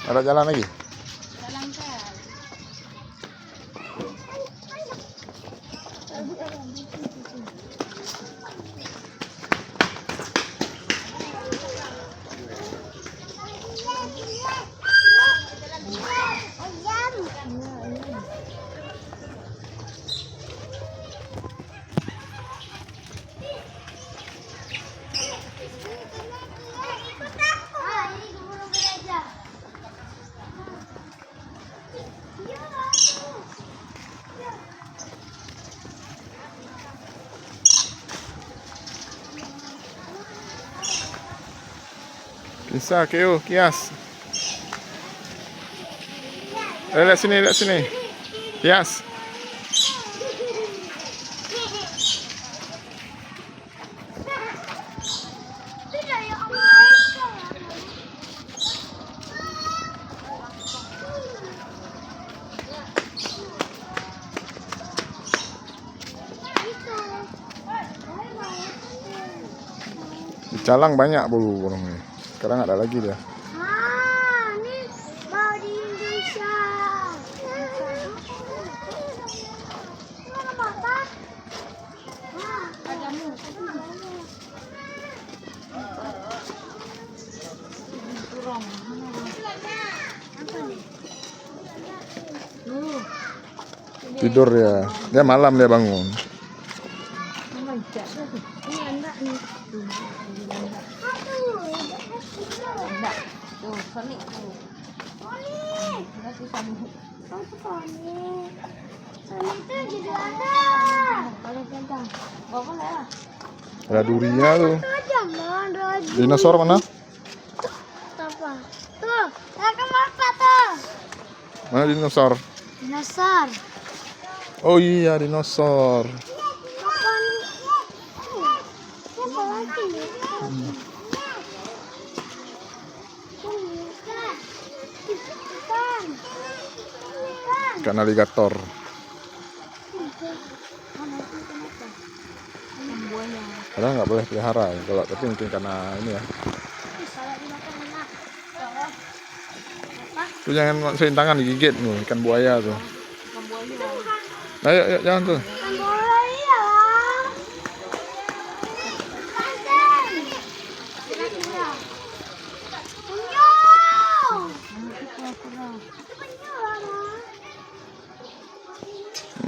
Ada jalan lagi? Jalan kan. Bisa, Keo, kias. Lihat sini, lihat sini. Kias. Di Calang banyak burung-burungnya. Sekarang ada lagi dia. Ini mau di Indonesia. Mana mata? Adamu. Burung. Apa nih? Tidur ya. Dia malam dia bangun. Ini anak nih. Tuh, Sony tuh. Sony. Masih Sony. Oh, Sony. Sony itu jadi ada. Kalau pegang. Bawa lah. Ada durinya tuh. Jangan rajin. Dinosaur mana? Apa? Tuh, kakak apa tuh? Mana dinosaur? Dinosaur. Oh iya, dinosaur. Apa nih? Apa lagi? Ikan aligator. Padahal nggak boleh pelihara ya, kalau tapi mungkin karena ini ya. Tuh jangan masukin tangan, digigit tuh ikan buaya tuh. Ayo, ayo jangan tuh.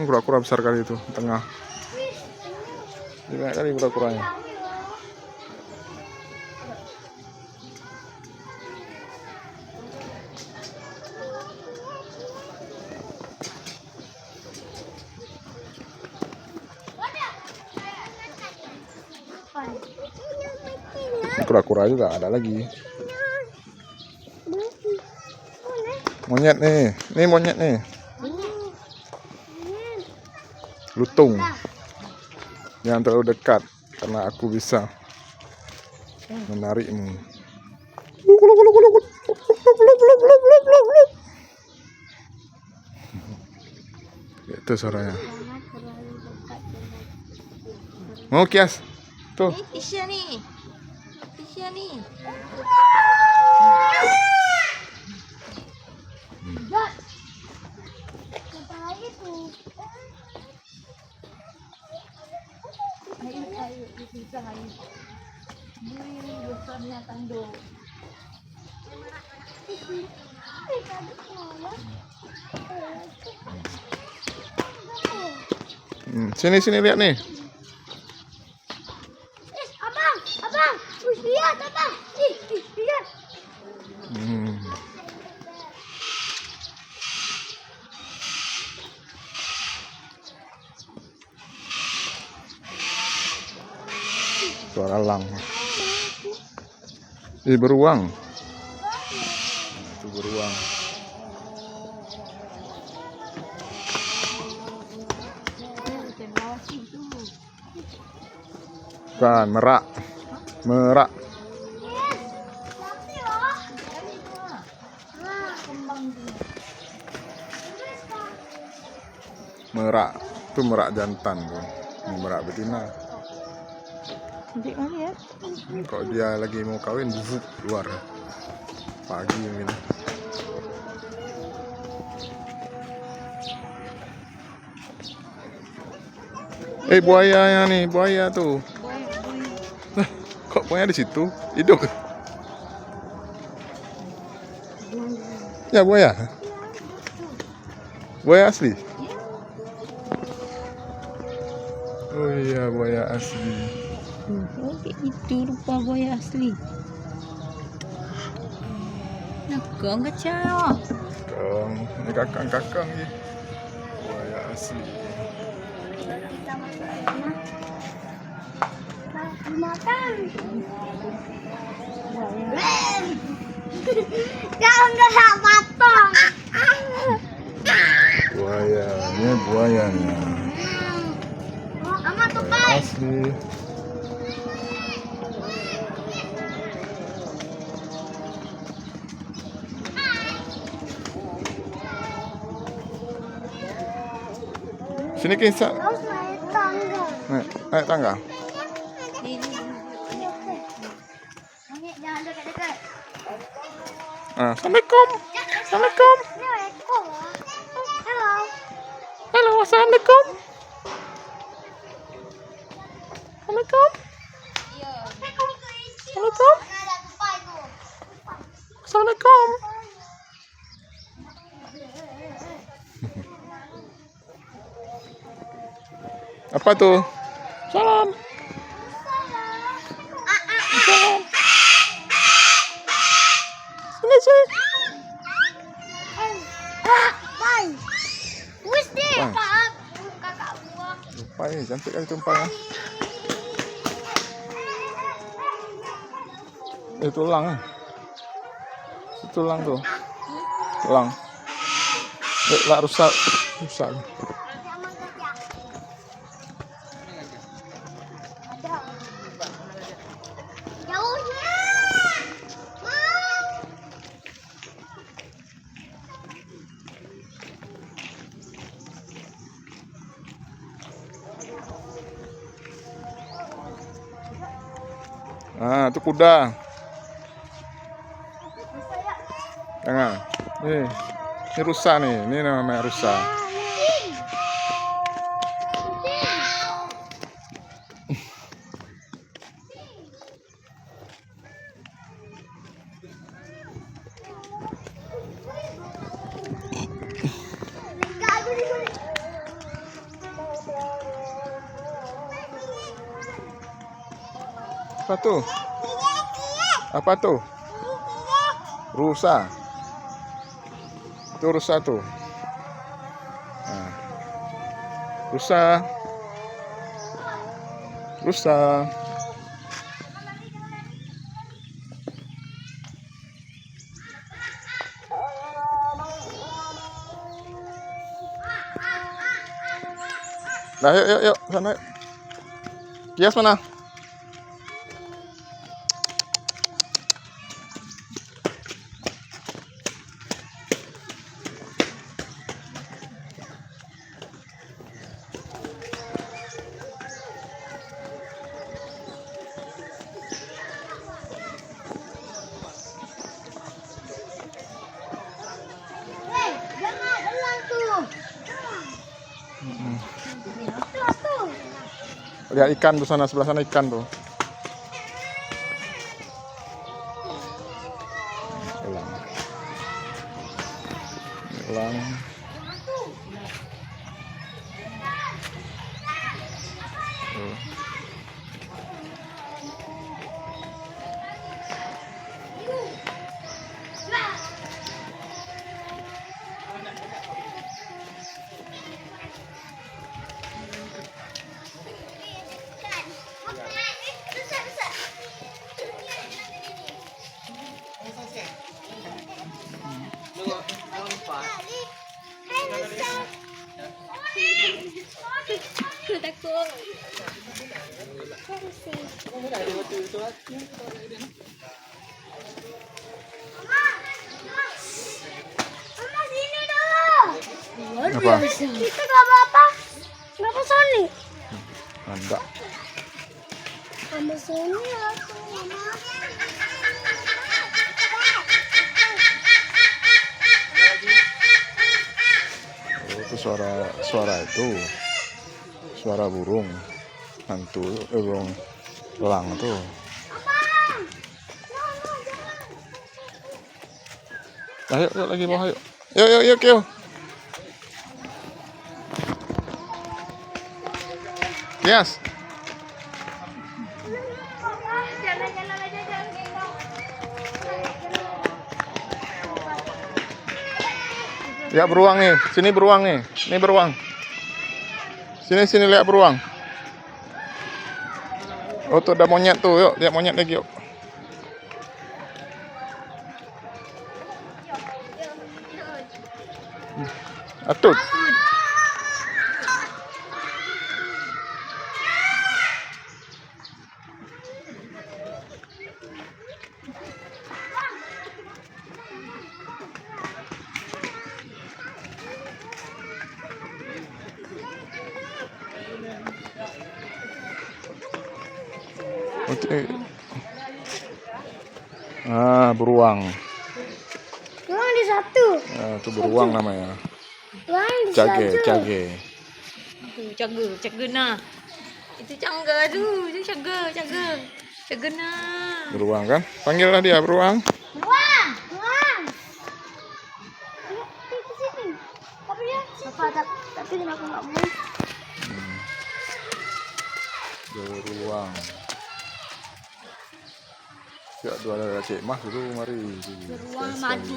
Kura-kura besar kali itu, tengah. Banyak kali kura-kuranya. Kura-kura juga ada lagi. Monyet nih, monyet nih. Lutung. Jangan terlalu dekat karena aku bisa menarikmu. Itu suaranya. Mau kias? Tuh. Tisha nih. Tisha nih. Apa lagi tuh? Ayo, bisa ayo. Ini besarnya tanduk. Sini lihat nih. Abang, lihat abang. Lihat. Suara elang. Beruang. Itu beruang. Bukan, merak. Merak. Itu merak jantan tuh. Ini merak betina. Cantik kali ya. Kalau dia lagi mau kawin, keluar pagi mungkin. Buayanya nih, buaya tuh. Buaya. Lah, kok buaya di situ? Hidup. Ya buaya. Buaya asli. Oh iya, buaya asli. Oh, itu rupa buaya asli. Nakong kacau. Kakang, ini kakang ya. Buaya asli. Makan. Kau nggak patong. Buayanya, buayanya. Mama tuh kai. Asli. Sini kisah. Harus naik tangga. Naik tangga. Ini jangan dekat-dekat. Assalamualaikum. Assalamualaikum. Ini ekor. Halo. Halo, assalamualaikum. Assalamualaikum. Assalamualaikum. Assalamualaikum. Apa tuh? Salam. Salam. Sini sini. Bye. Wis deh, Bye. Pak. Kakak buah. Tumpah ya, cantik kali tumpahnya. Tulang ya. Tulang tuh. Tulang. Lah rusak. Rusak. Jauhnya. Ah, itu kuda. Jangan. Ini rusa nih. Ini namanya rusa. Apa tuh? Apa tuh? Rusa. Itu rusa tuh. Nah. Rusa. Rusa. Nah, yuk, sana. Yuk. Kias mana? Hei, jangan elang tuh. Tuh. Lihat ikan tuh sana, sebelah sana ikan tuh. Elang. Elang. Tuh. Takut. Mama sini dulu. Apa? Itu gak apa-apa. Kenapa Sony? Enggak. Sama Sony langsung mama. Oh, itu suara itu. suara burung hantu, burung elang tuh. Ayo, yuk lagi bawah yuk. Yuk, yuk. Yes. Ya beruang nih, sini beruang nih, ini beruang. Sini lihat beruang. Oh tuh ada monyet tuh, yuk lihat monyet lagi yuk. Atut. Oke. Beruang. Beruang di satu. Itu beruang namanya. Beruang di satu. Cage. Caga nah. Itu cangga tuh, itu caga nah. Beruang kan? Panggillah dia beruang. Beruang. Ayo, ke sini. Tapi ya, tapi kenapa nggak mau? Beruang. Ya dua ada cek mah dulu mari. Beruang maju.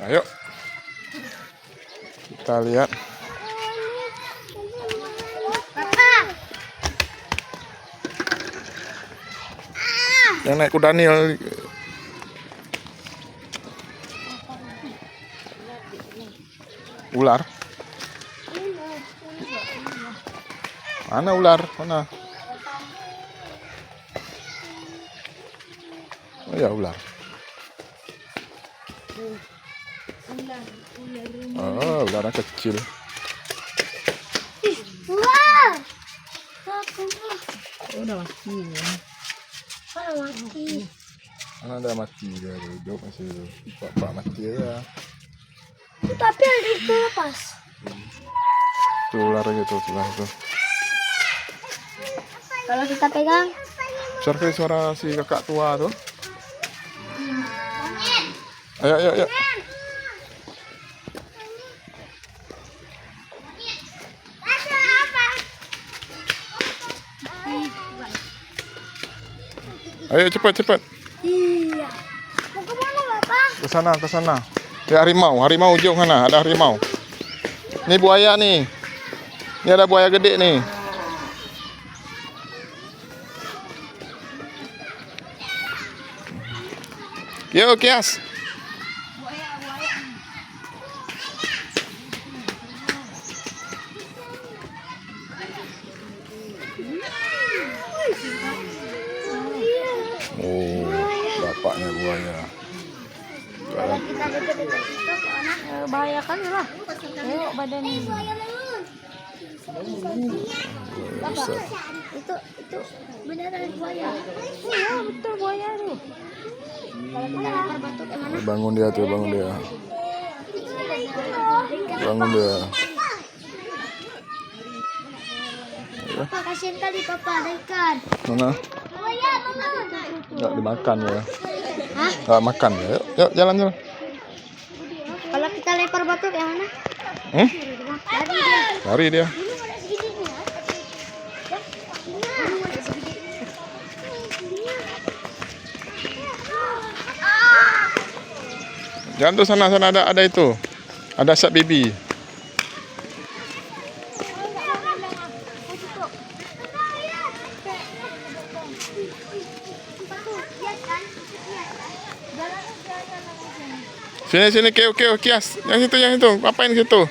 Ayo. Kita lihat. Kakak. Yang naik kuda nih. Ular. Mana ular? Mana? Oh ya ular. Oh, ular kecil. Wow. Udah mati. Mana ada mati dia hidup masih hidup. Bapak mati ya. Tapi ada itu lepas. Tuh ular gitu, ular itu. Kalau kita pegang. Besar kali suara si kakak tua tuh. Ayo. Ayo cepat. Iya. Mau ke mana, Bapak? Ke sana. Ya harimau ujung sana, ada harimau. Ini buaya nih. Ini ada buaya gede nih. Yuk, Kias. Oh, bapaknya buaya. Kalau kita dekat-dekat itu ke mana? Bahaya kan lah. Ayo badan ini. Bapak, itu beneran buaya. Iya betul buaya tuh. Kalau kita lempar batu ke mana? Bangun dia. Bangun dia. Papa, kasihan kali Papa, ada ikan. Mana? Buaya, Mama. Nggak dimakan ya. Hah? Nggak makan ya. Yuk, jalan. Kalau kita lempar batu ke mana? Lari dia. Lari dia. Ini ada segininya. Ini ada segini. Jangan tuh sana ada itu. Ada sat baby. Sini keo Kias. Yang itu. Apain situ?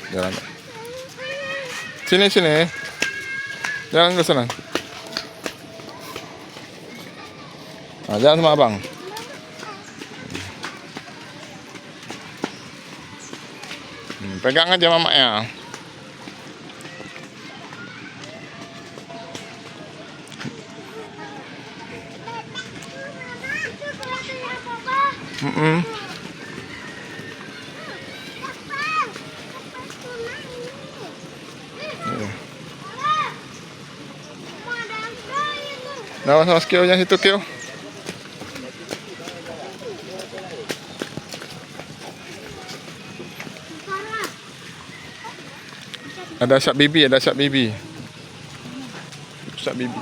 Jalan. Sini. Jalan ke sana. Nah, jalan sama abang. Pegang aja mamanya. Awas Kyo-nya situ Kyo. Ada syak bibi, ada syak bibi. Syak bibi.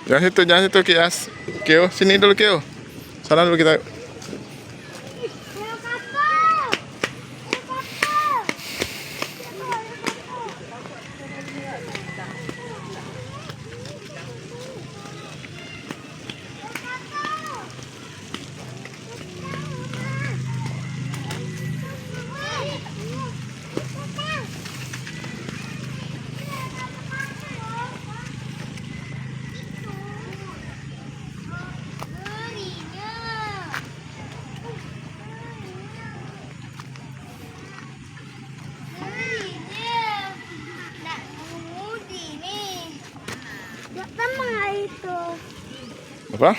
Jangan situ Kias. Kyo, sini dulu Kyo. Sana dulu kita. Apa?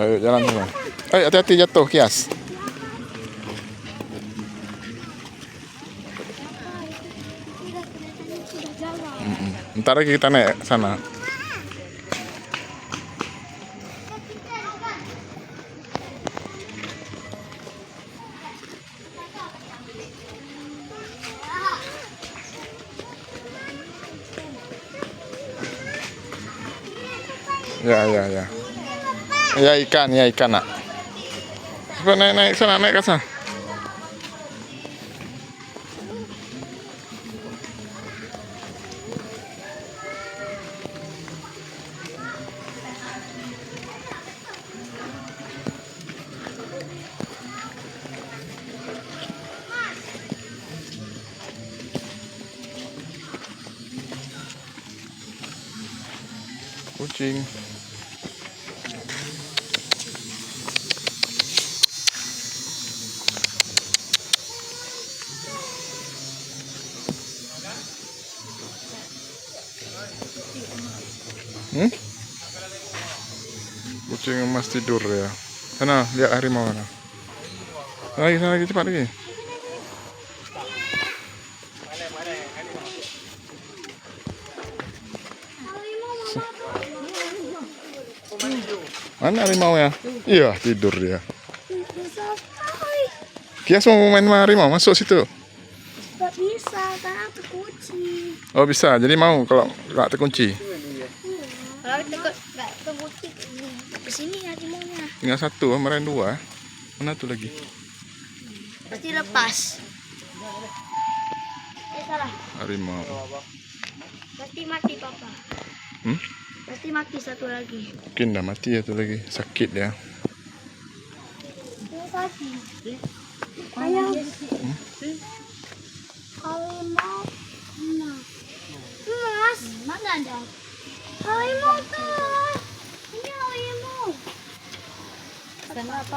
Ayo jalan semua. Hati-hati jatuh Kias. Ntar lagi kita naik sana. Ya. Ya ikan nak. Coba naik sana, naik ke sana. Kucing. Kucing emas tidur ya. Sana lihat harimau sana. Sana lagi cepat lagi. Mana harimau ya? Iya tidur dia. Kias mau main sama harimau, masuk situ. Gak bisa, karena terkunci. Oh bisa, jadi mau kalau nggak terkunci. Kalau nggak terkunci, ke sini harimaunya. Tinggal satu, kemarin dua. Mana tuh lagi? Pasti lepas. Salah. Harimau. Pasti mati papa. Pasti mati satu lagi. Mungkin dah mati ya tuh lagi, sakit ya. Ini pasti. Ayam. Harimau. Mas, mana ada? Harimau tuh. Ini harimau. Kenapa?